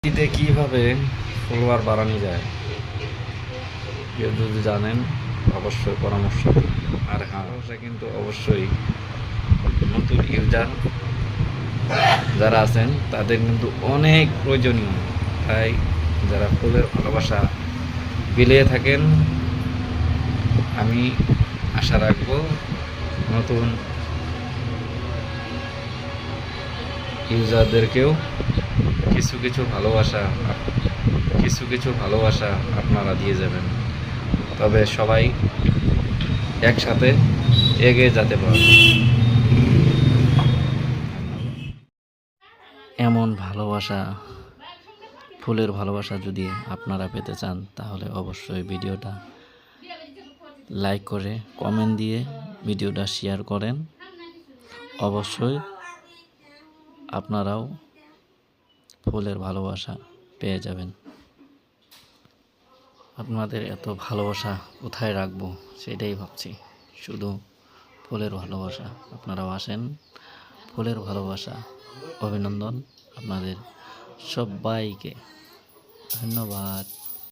ঈদে কিভাবে ফলোয়ার বাড়ানো যায় কেউ যদি জানেন অবশ্যই পরামর্শ দিন। আর হ্যাঁ, এটা কিন্তু অবশ্যই নতুন ইউজার যারা আছেন তাদের কিন্তু অনেক প্রয়োজনীয়। তাই যারা ফুলের ভালোবাসা বিলিয়ে থাকেন, আমি আশা রাখব নতুন ইউজারদেরকেও কিছু কিছু ভালোবাসা আপনারা দিয়ে যাবেন। তবে সবাই একসাথে এগিয়ে যেতে পারবে। এমন ভালোবাসা, ফুলের ভালোবাসা যদি আপনারা পেতে চান তাহলে অবশ্যই ভিডিওটা লাইক করে কমেন্ট দিয়ে ভিডিওটা শেয়ার করেন। অবশ্যই আপনারাও ফুলের ভালোবাসা পেয়ে যাবেন। আপনাদের এত ভালোবাসা কোথায় রাখবো সেটাই ভাবছি। শুধু ফুলের ভালোবাসা, আপনারাও আসেন। ফুলের ভালোবাসা, অভিনন্দন আপনাদের সবাইকে। ধন্যবাদ।